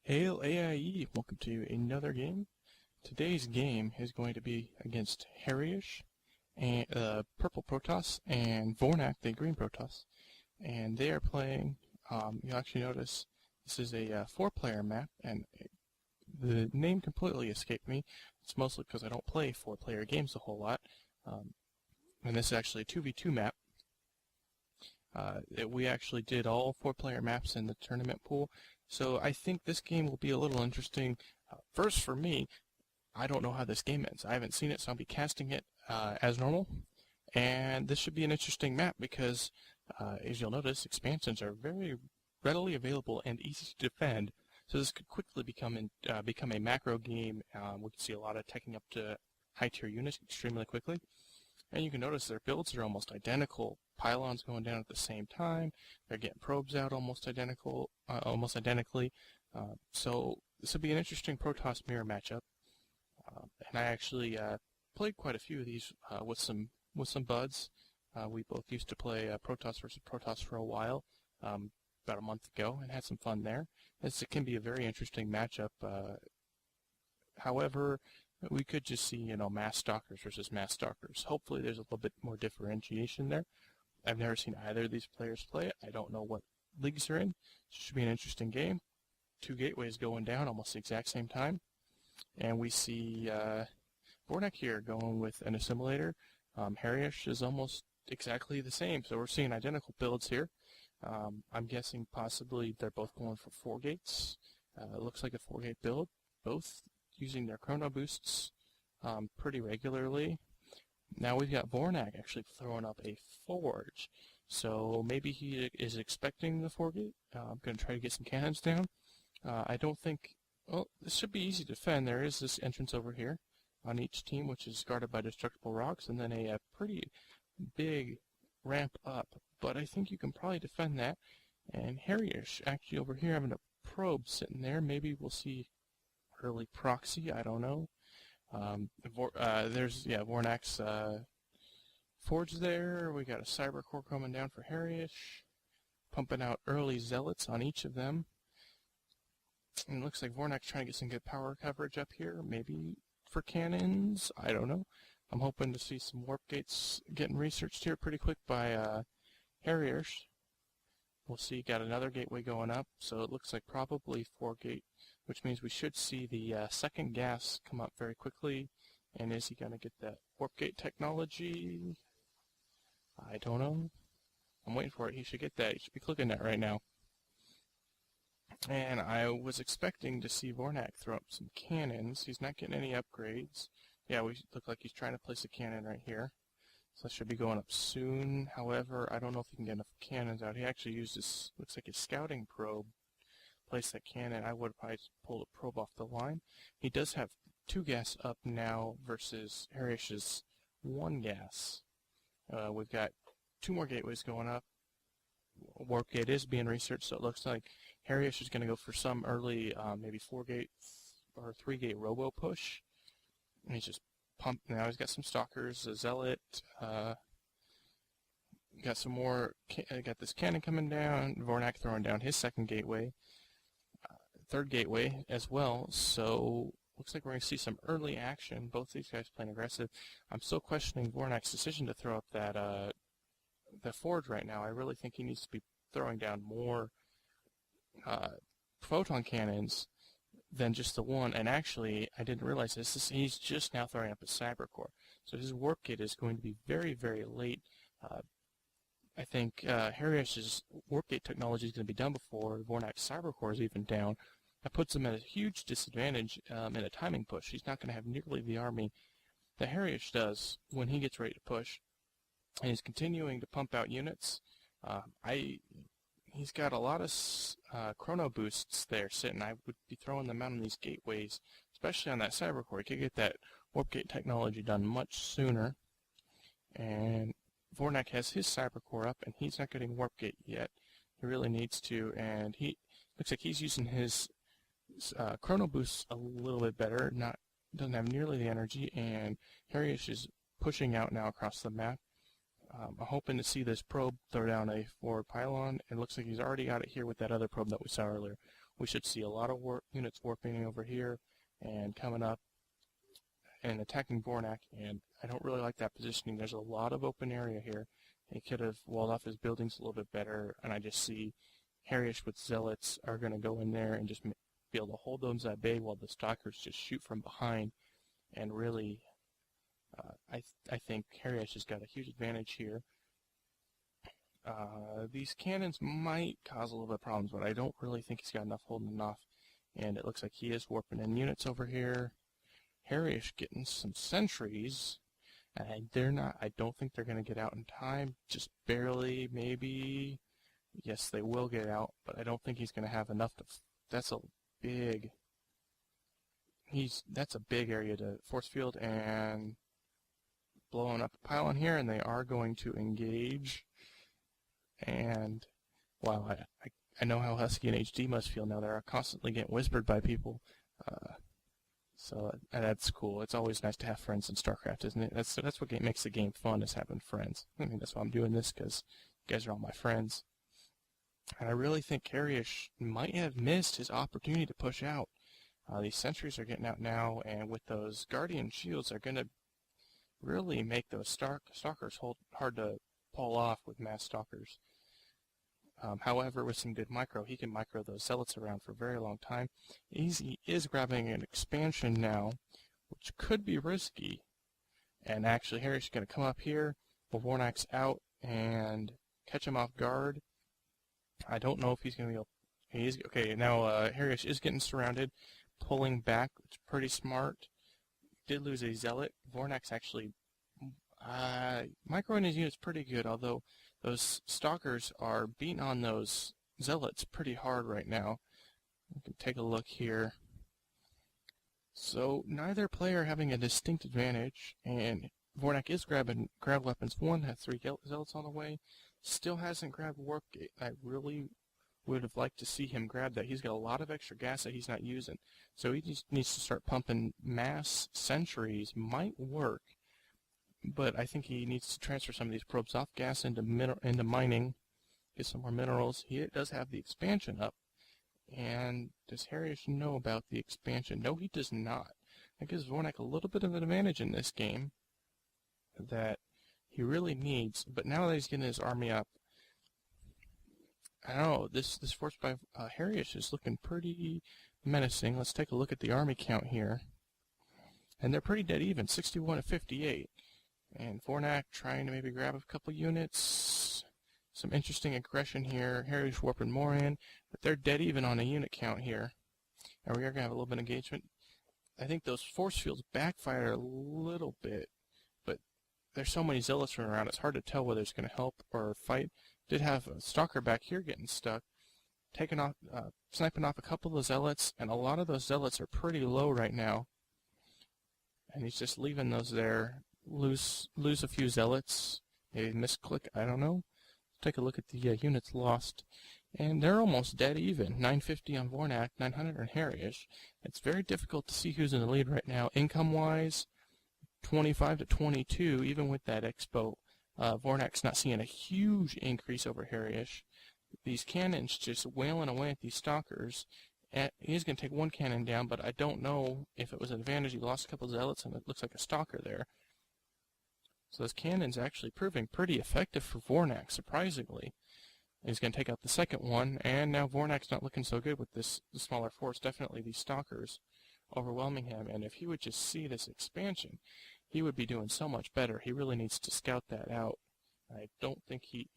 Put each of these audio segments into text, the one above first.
Hail AIE, welcome to another game. Today's game is going to be against Harrierish, and purple Protoss, and Vornak, the green Protoss. And they are playing, you'll actually notice, this is a 4-player map, and the name completely escaped me. It's mostly because I don't play 4-player games a whole lot. And this is actually a 2v2 map. We actually did all 4-player maps in the tournament pool, so I think this game will be a little interesting. First, for me, I don't know how this game ends. I haven't seen it, so I'll be casting it as normal. And this should be an interesting map because, as you'll notice, expansions are very readily available and easy to defend. So this could quickly become a macro game. We can see a lot of teching up to high-tier units extremely quickly. And you can notice their builds are almost identical. Pylons going down at the same time. They're getting probes out almost identically. So this will be an interesting Protoss mirror matchup. And I actually played quite a few of these with some buds. We both used to play Protoss versus Protoss for a while, about a month ago, and had some fun there. It can be a very interesting matchup. However, we could just see, mass stalkers versus mass stalkers. Hopefully there's a little bit more differentiation there. I've never seen either of these players play it. I don't know what leagues they're in. It should be an interesting game. 2 gateways going down almost the exact same time. And we see Vornak here going with an assimilator. Harrierish is almost exactly the same, so we're seeing identical builds here. I'm guessing possibly they're both going for 4 gates. It looks like a 4-gate build, both using their chrono boosts pretty regularly. Now we've got Vornak actually throwing up a forge, so maybe he is expecting the 4-gate. I'm going to try to get some cannons down. I don't think, well, this should be easy to defend. There is this entrance over here on each team, which is guarded by destructible rocks, and then a pretty big ramp up, but I think you can probably defend that. And Harrierish actually over here having a probe sitting there. Maybe we'll see early proxy, I don't know. There's Vornak's forge there. We got a cyber core coming down for Harrierish, pumping out early zealots on each of them. And it looks like Vornak's trying to get some good power coverage up here, maybe for cannons, I don't know. I'm hoping to see some warp gates getting researched here pretty quick by Harrierish. We'll see, got another gateway going up, so it looks like probably 4-gate, which means we should see the second gas come up very quickly. And is he going to get that warp gate technology? I don't know. I'm waiting for it. He should get that. He should be clicking that right now. And I was expecting to see Vornak throw up some cannons. He's not getting any upgrades. Yeah, we look like he's trying to place a cannon right here. So that should be going up soon. However, I don't know if he can get enough cannons out. He actually used this, looks like his scouting probe. Place that cannon. I would have probably pulled a probe off the line. He does have 2 gas up now versus Harrierish's 1 gas. We've got 2 more gateways going up. Warp gate is being researched, so it looks like Harrierish is going to go for some early, maybe 4-gate or 3-gate robo push. And he's just pumped now. He's got some stalkers, a zealot. Got some more. Got this cannon coming down. Vornak throwing down his 2nd gateway. 3rd gateway as well, so looks like we're going to see some early action. Both these guys playing aggressive. I'm still questioning Vornak's decision to throw up that the forge right now. I really think he needs to be throwing down more photon cannons than just the 1. And actually, I didn't realize this. He's just now throwing up a cyber core, so his warp gate is going to be very, very late. I think Harrierish's warp gate technology is going to be done before Vornak's cyber core is even down. That puts him at a huge disadvantage in a timing push. He's not going to have nearly the army that Harrierish does when he gets ready to push. And he's continuing to pump out units. He's got a lot of chrono boosts there sitting. I would be throwing them out on these gateways, especially on that cyber core. He could get that warp gate technology done much sooner. And Vornak has his cyber core up, and he's not getting warp gate yet. He really needs to, and he looks like he's using his chrono boosts a little bit better. Doesn't have nearly the energy, and Harrierish is pushing out now across the map. I'm hoping to see this probe throw down a forward pylon. It looks like he's already got it here with that other probe that we saw earlier. we should see a lot of units warping over here and coming up and attacking Vornak, and I don't really like that positioning. There's a lot of open area here. He could have walled off his buildings a little bit better, and I just see Harrierish with Zealots are going to go in there and just be able to hold those at bay while the Stalkers just shoot from behind. And really, I think Harrierish has got a huge advantage here. These cannons might cause a little bit of problems, but I don't really think he's got enough holding them off. And it looks like he is warping in units over here. Harrierish getting some sentries. And I don't think they're going to get out in time. Just barely, maybe. Yes, they will get out, but I don't think he's going to have enough to... That's a big area to force field, and blowing up a pylon here, and they are going to engage. And wow, I know how Husky and HD must feel now. They're constantly getting whispered by people. So that's cool. It's always nice to have friends in StarCraft, isn't it? That's what makes the game fun, is having friends. I mean, that's why I'm doing this, because you guys are all my friends. And I really think Harrierish might have missed his opportunity to push out. These sentries are getting out now, and with those Guardian shields, they're going to really make those stalkers hard to pull off with mass stalkers. However, with some good micro, he can micro those Zealots around for a very long time. He is grabbing an expansion now, which could be risky. And actually, Harrierish is going to come up here, while Vornak's out, and catch him off guard. I don't know if he's going to be able... Okay, now Harrierish is getting surrounded, pulling back, which is pretty smart. Did lose a Zealot. Vornak's actually... microing his unit's pretty good, although those Stalkers are beating on those Zealots pretty hard right now. We can take a look here. So neither player having a distinct advantage, and Vornak is grabbing ground weapons. One has 3 Zealots on the way. Still hasn't grabbed Warpgate. I really would have liked to see him grab that. He's got a lot of extra gas that he's not using. So he just needs to start pumping mass sentries. Might work. But I think he needs to transfer some of these probes off gas into mining, get some more minerals. He does have the expansion up. And does Harrierish know about the expansion? No, he does not. That gives Vornak a little bit of an advantage in this game that he really needs. But now that he's getting his army up, I don't know, this force by Harrierish is looking pretty menacing. Let's take a look at the army count here. And they're pretty dead even, 61 to 58. And Vornak trying to maybe grab a couple units. Some interesting aggression here. Harrierish warping more in, but they're dead even on a unit count here. And we are going to have a little bit of engagement. I think those force fields backfire a little bit, but there's so many Zealots running around, it's hard to tell whether it's going to help or fight. Did have a Stalker back here getting stuck, taking off, sniping off a couple of Zealots, and a lot of those Zealots are pretty low right now. And he's just leaving those there. Lose a few Zealots, maybe misclick, I don't know. Take a look at the units lost, and they're almost dead even. 950 on Vornak, 900 on Harrierish. It's very difficult to see who's in the lead right now. Income-wise, 25 to 22, even with that expo. Vornak's not seeing a huge increase over Harrierish. These cannons just wailing away at these Stalkers. He's going to take one cannon down, but I don't know if it was an advantage. He lost a couple of Zealots, and it looks like a Stalker there. So this cannon's actually proving pretty effective for Vornak, surprisingly. He's going to take out the second one, and now Vornak's not looking so good with the smaller force. Definitely these Stalkers overwhelming him, and if he would just see this expansion, he would be doing so much better. He really needs to scout that out. I don't think he...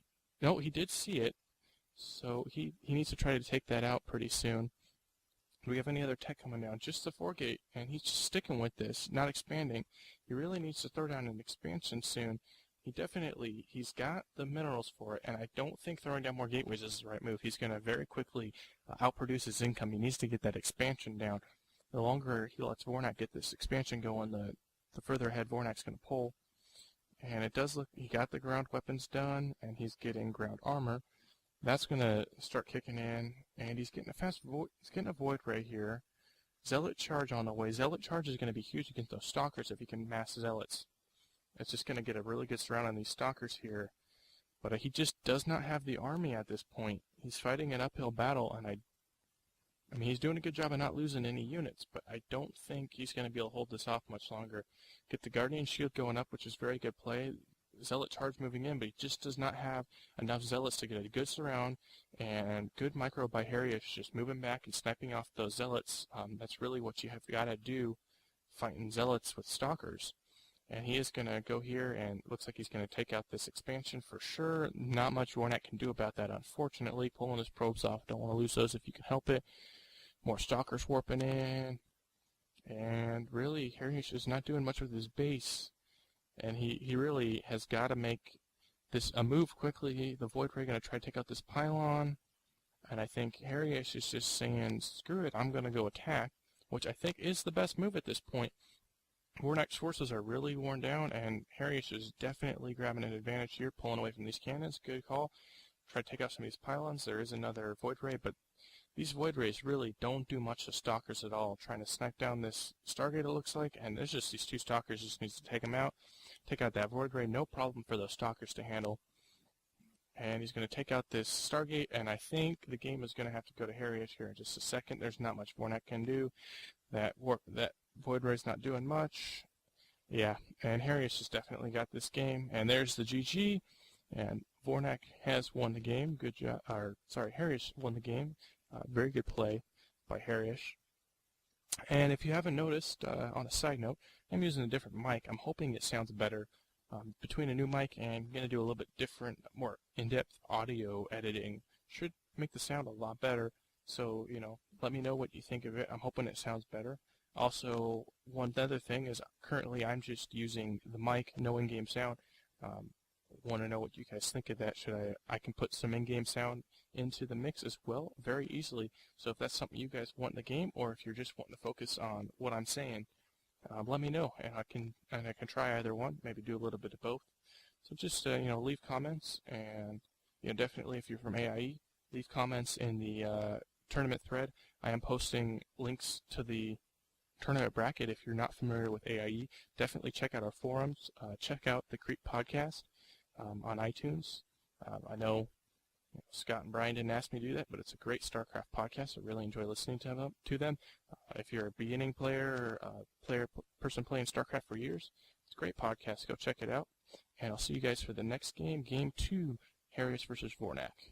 No, he did see it, so he needs to try to take that out pretty soon. Do we have any other tech coming down? Just the 4-gate, and he's just sticking with this, not expanding. He really needs to throw down an expansion soon. He's got the minerals for it, and I don't think throwing down more gateways is the right move. He's going to very quickly outproduce his income. He needs to get that expansion down. The longer he lets Vornak get this expansion going, the further ahead Vornak's going to pull. And it does look, he got the ground weapons done, and he's getting ground armor. That's going to start kicking in, and he's getting a void ray here. Zealot charge on the way. Zealot charge is going to be huge against those Stalkers if he can mass Zealots. It's just going to get a really good surround on these Stalkers here. But he just does not have the army at this point. He's fighting an uphill battle, and I mean, he's doing a good job of not losing any units, but I don't think he's going to be able to hold this off much longer. Get the Guardian Shield going up, which is very good play. Zealot charge moving in, but he just does not have enough Zealots to get a good surround, and good micro by Harrierish, just moving back and sniping off those Zealots. That's really what you have got to do, fighting Zealots with Stalkers. And he is going to go here, and looks like he's going to take out this expansion for sure. Not much Vornak can do about that, unfortunately. Pulling his probes off. Don't want to lose those if you can help it. More Stalkers warping in. And really, Harrierish is not doing much with his base. And he really has got to make this a move quickly. The Void Ray going to try to take out this pylon. And I think Harrierish is just saying, screw it, I'm going to go attack. Which I think is the best move at this point. Vornak's forces are really worn down, and Harrierish is definitely grabbing an advantage here, pulling away from these cannons. Good call. Try to take out some of these pylons. There is another Void Ray, but these Void Rays really don't do much to Stalkers at all. Trying to snipe down this Stargate, it looks like, and there's just these two Stalkers. Just needs to take them out. Take out that Void Ray. No problem for those Stalkers to handle. And he's going to take out this Stargate, and I think the game is going to have to go to Harrierish here in just a second. There's not much Vornak can do. That Void Ray's not doing much. Yeah, and Harrierish has definitely got this game. And there's the GG, and Vornak has won the game. Good job. Harrierish won the game. Very good play by Harrierish. And if you haven't noticed, on a side note, I'm using a different mic. I'm hoping it sounds better. Between a new mic and I'm going to do a little bit different, more in-depth audio editing. Should make the sound a lot better. So, let me know what you think of it. I'm hoping it sounds better. Also, one other thing is currently I'm just using the mic, no in-game sound. Want to know what you guys think of that. I can put some in-game sound into the mix as well very easily. So if that's something you guys want in the game, or if you're just wanting to focus on what I'm saying, let me know, and I can try either one. Maybe do a little bit of both. So just leave comments, and definitely if you're from AIE, leave comments in the tournament thread. I am posting links to the tournament bracket. If you're not familiar with AIE, definitely check out our forums. Check out the Creep podcast on iTunes. I know Scott and Brian didn't ask me to do that, but it's a great StarCraft podcast. I really enjoy listening to them. If you're a beginning player, or person playing StarCraft for years, it's a great podcast. Go check it out. And I'll see you guys for the next game, Game 2, Harrierish versus Vornak.